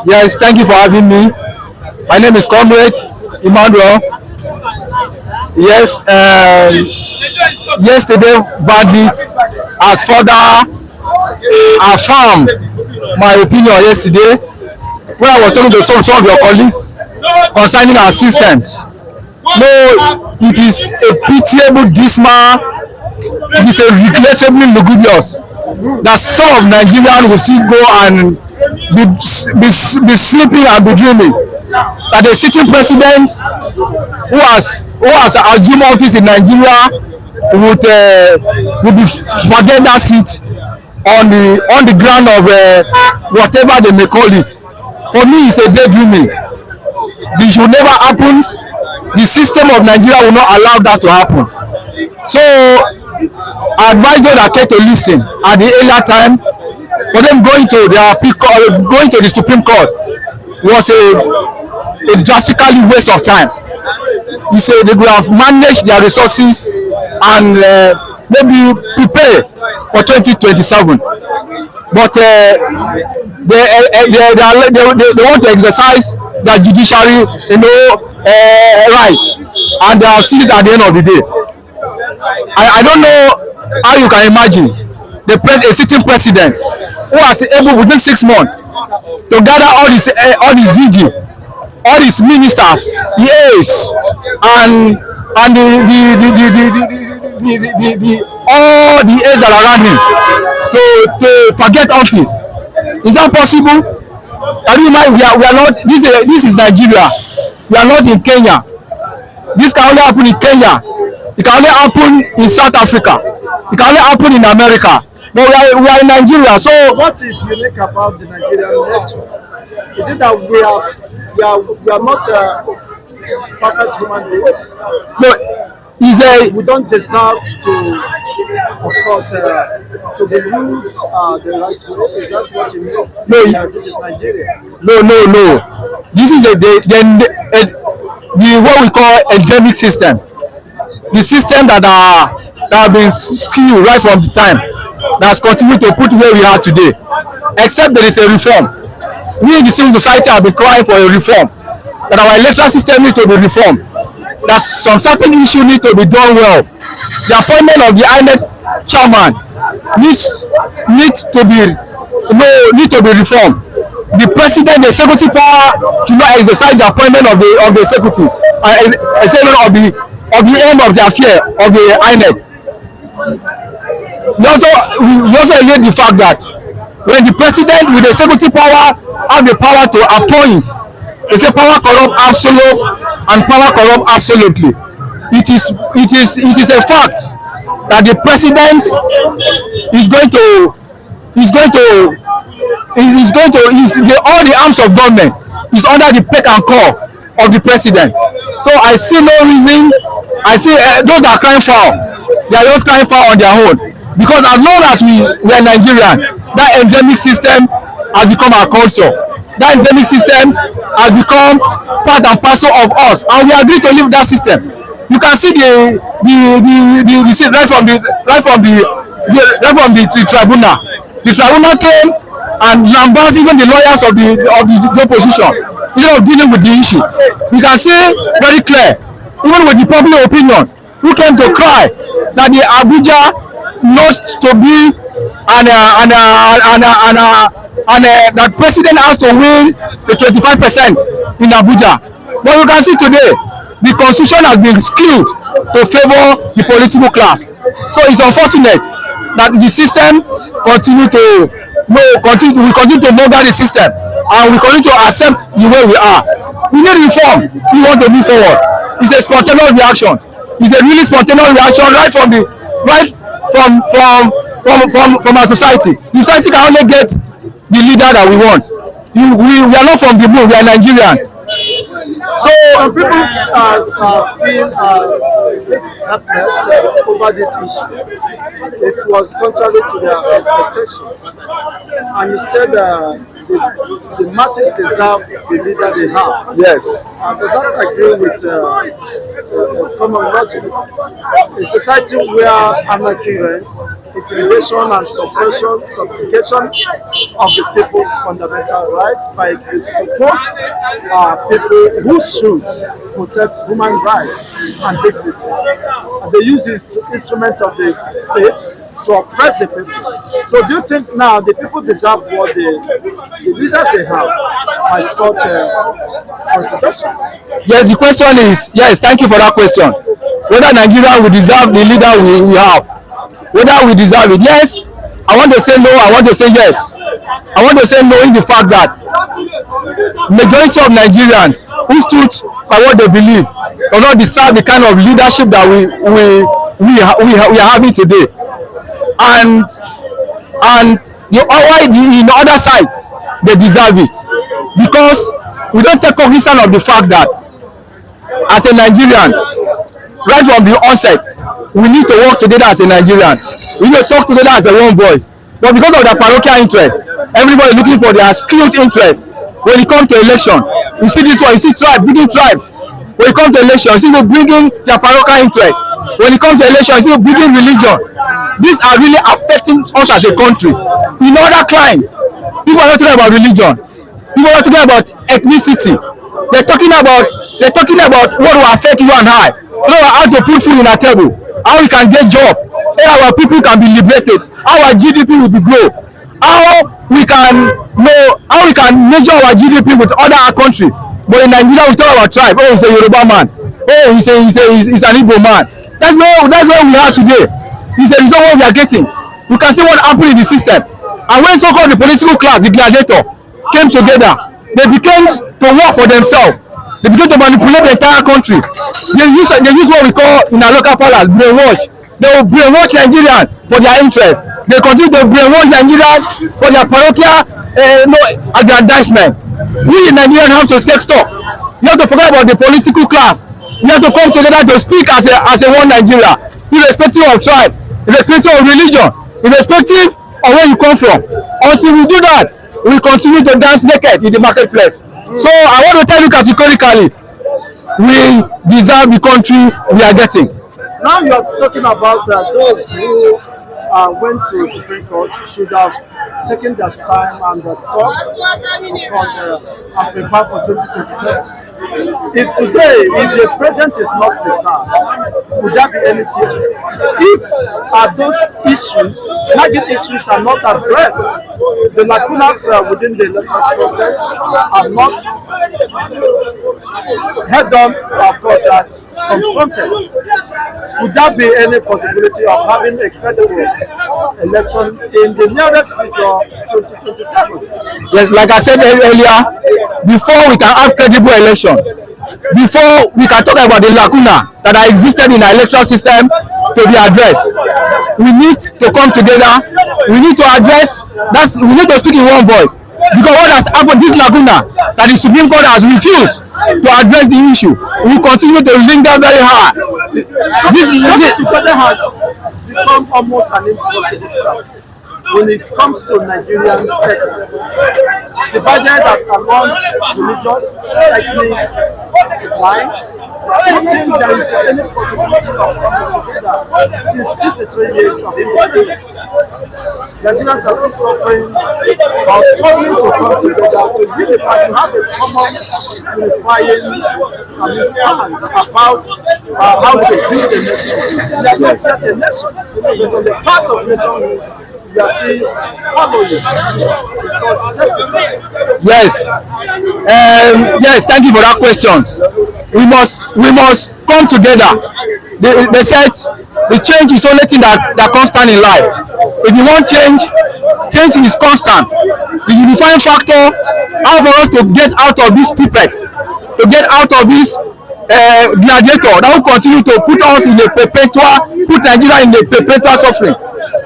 Yes, thank you for having me. My name is Comrade Emmanuel. Yes, yesterday bandits has further affirmed my opinion yesterday when I was talking to some of your colleagues concerning our systems. No, it is a pitiable, dismal, it is a regrettably lugubrious that some of Nigerians will still go and be sleeping and be dreaming that the sitting president who has assumed office in Nigeria would be forget that seat on the ground of whatever they may call it. For me, it's a daydreaming. This should never happen. The system of Nigeria will not allow that to happen. So I advise those that care to listen at the earlier time. For them going to the Supreme Court was a drastically waste of time. You say they could have managed their resources and maybe prepare for 2027. But they want to exercise their judiciary, rights, and they have seen it at the end of the day. I don't know how you can imagine a sitting president who has able within 6 months to gather all his DG, all his ministers, the aides, and all the aides that are around him to forget office. Is that possible? Can you imagine? We are not. This is Nigeria. We are not in Kenya. This can only happen in Kenya. It can only happen in South Africa. It can only happen in America. But we are in Nigeria. So what is unique about the Nigerian nature? Is it that we are not perfect human beings? No, we don't deserve to, of course, to be used the right way. Is that what you mean? No, this is Nigeria. No. This is the what we call endemic system. The system that have been skewed right from the time that has continued to put where we are today. Except there is a reform. We in the civil society have been crying for a reform. That our electoral system needs to be reformed. That some certain issues need to be done well. The appointment of the INEC chairman needs to be reformed. The president, the executive power should not exercise the appointment of the executive, of the aim of the affair of the INEC. We also relate the fact that when the president with the executive power have the power to appoint, they say power corrupt absolute and power corrupt absolutely. It is a fact that the president all the arms of government is under the peck and call of the president. So I see no reason. I see those that are crying foul, they are just crying foul on their own, because as long as we are Nigerian, that endemic system has become our culture. That endemic system has become part and parcel of us, and we agree to live that system. You can see the right from the tribunal. The tribunal came and lambast even the lawyers of the opposition instead of dealing with the issue. You can see very clear, even with the public opinion, who came to cry that the Abuja not to be and that president has to win the 25% in Abuja. But you can see today, the constitution has been skewed to favor the political class. So it's unfortunate that the system we continue to model the system, and we continue to accept the way we are. We need reform. We want to move forward. It's a spontaneous reaction. It's a really spontaneous reaction right from our society. The society can only get the leader that we want. We are not from the moon. We are Nigerian. So some people feel helpless over this issue. It was contrary to their expectations, and you said the masses deserve the leader they have. Yes. Does that agree with common logic? A society where anarchy reigns, intimidation and suppression of the people's fundamental rights by the supposed people who should protect human rights and dignity. And they use the instrument of the state to oppress the people. So do you think now the people deserve what the leaders they have by such considerations? Yes, the question is, yes, thank you for that question. Whether Nigeria will deserve the leader we have, whether we deserve it. Yes, I want to say no, I want to say yes. I want to say no in the fact that majority of Nigerians who stood by what they believe do not deserve the kind of leadership that we are having today. And the other side, they deserve it, because we don't take cognizance of the fact that as a Nigerian, right from the onset, we need to work together as a Nigerian. We need to talk together as a one voice. But because of their parochial interest, everybody looking for their skewed interest. When it comes to election, you see this one, you see tribes, bringing tribes. When it comes to election, you see people bringing their parochial interest. When it comes to election, you see people bringing religion. These are really affecting us as a country. In other climes, people are not talking about religion. People are not talking about ethnicity. They're talking about what will affect you and I. How to put food on our table, how we can get job, how our people can be liberated, how our GDP will be grow, how we can measure our GDP with other country. But in Nigeria, we talk about tribe. Oh, he's a Yoruba man. Oh, he's an Igbo man. That's where we are today. It's a result what we are getting. We can see what happened in the system. And when so-called the political class, the gladiator, came together, they began to work for themselves. They began to manipulate the entire country. They use what we call in our local parlance brainwash. They will brainwash Nigerians for their interest. They continue to brainwash Nigerians for their parochial aggrandizement. We in Nigeria have to take stock. You have to forget about the political class. You have to come together to speak as a one Nigeria, irrespective of tribe, irrespective of religion, irrespective of where you come from. Until we do that, we continue to dance naked in the marketplace. So I want to tell you categorically, we deserve the country we are getting. Now you are talking about those who went to Supreme Court should have taken their time and thought, of course, and prepare for 2027. If today, if the president is not preserved, would there be any fear? If those issues, nagging issues are not addressed, the lacunas within the electoral process are not head on, of course, confronted, would there be any possibility of having a credible election in the nearest future, 2027? Yes, like I said earlier, before we can have credible election, before we can talk about the lacuna that are existed in our electoral system to be addressed, we need to come together. We need to address that. We need to speak in one voice, because what has happened, this lacuna that the Supreme Court has refused to address the issue, we continue to linger very hard. This together has become almost an impossible task when it comes to Nigerian setting, divided among religious, ethnic lines. I don't think there is any possibility of coming together since 63 years of independence. Nigerians are still suffering or struggling to come together to unify, to have a common unifying stand about how to build a nation. We are not just a nation, but on the part of nationhood, we are still following. Yes, yes. Thank you for that question. We must come together. They said the change is the only thing that constant in life. If you want change, change is constant. The unifying factor, how for us to get out of this pipex, to get out of this gladiator that will continue to put us in a put Nigeria in a perpetual suffering.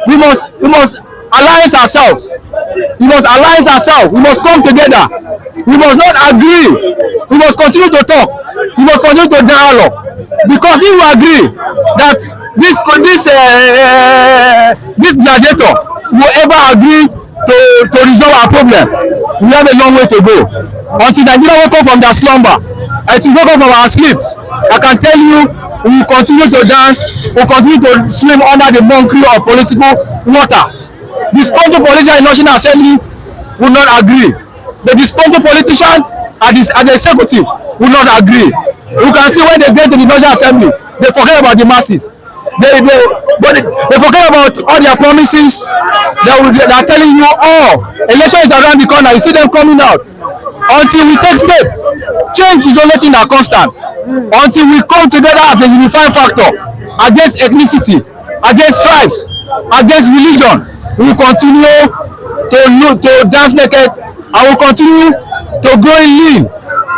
We must alliance ourselves. We must alliance ourselves. We must come together. We must not agree. We must continue to talk. We must continue to dialogue. Because if we agree that this gladiator will ever agree to resolve our problem, we have a long way to go. Until Nigeria wake up from their slumber, until we wake up from our sleeps, I can tell you, we will continue to dance, we will continue to swim under the mockery of political water. Disgruntled politicians in National Assembly will not agree. The disgruntled politicians at the executive will not agree. You can see when they get to the National Assembly, they forget about the masses. They forget about all their promises. They are telling you, oh, election is around the corner. You see them coming out. Until we take step, change is the only thing that constant. Until we come together as a unifying factor against ethnicity, against tribes, against religion, we will continue to dance naked and we will continue to grow lean.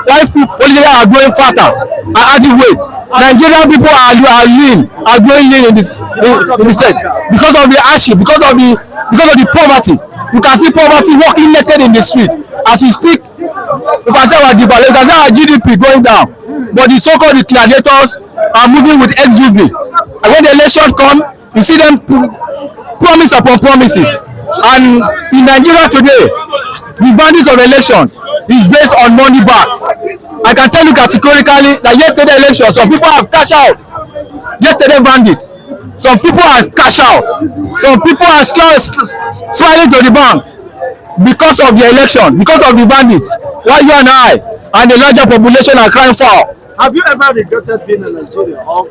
While politicians are growing fatter and adding weight, Nigerian people are lean, are growing lean in this state because of the hardship, because of the poverty. You can see poverty walking naked in the street as we speak. You can see our devaluation, you can see our GDP going down, but the so-called gladiators are moving with SUV. And when the election come, you see them promise upon promises. And in Nigeria today, the values of elections is based on money bags. I can tell you categorically that yesterday election, some people have cashed out. Yesterday bandits, some people have cashed out. Some people are swallowing to the banks because of the election, because of the bandits. While you and I and the larger population are crying foul. Have you ever regretted being in Nigeria or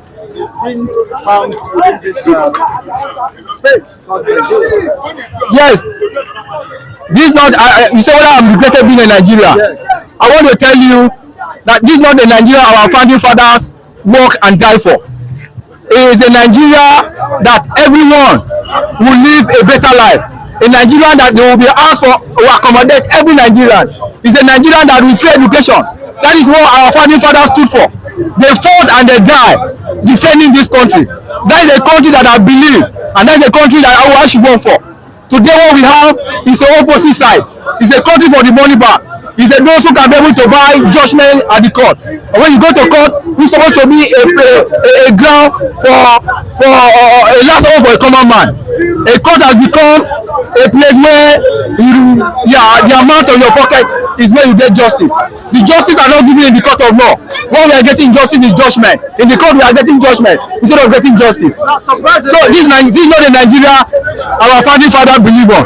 being found within this space called Nigeria? Yes. This is not, you say whether I'm regretted being in Nigeria. Yes. I want to tell you that this is not the Nigeria our founding fathers work and die for. It is a Nigeria that everyone will live a better life. A Nigeria that they will be asked for to accommodate every Nigerian. It's a Nigeria that will free education. That is what our founding fathers stood for. They fought and they died defending this country. That is a country that I believe, and that is a country that I should go for. Today what we have is the opposite side. It's a country for the money back. It's those who can be able to buy judgment at the court. And when you go to court, it's supposed to be a ground for a last hope for a common man. A court has become a place where the amount of your pocket is where you get justice. The justice are not given in the court of law. When we are getting justice is judgment. In the court we are getting judgment instead of getting justice. So this is not the Nigeria our founding fathers believe on.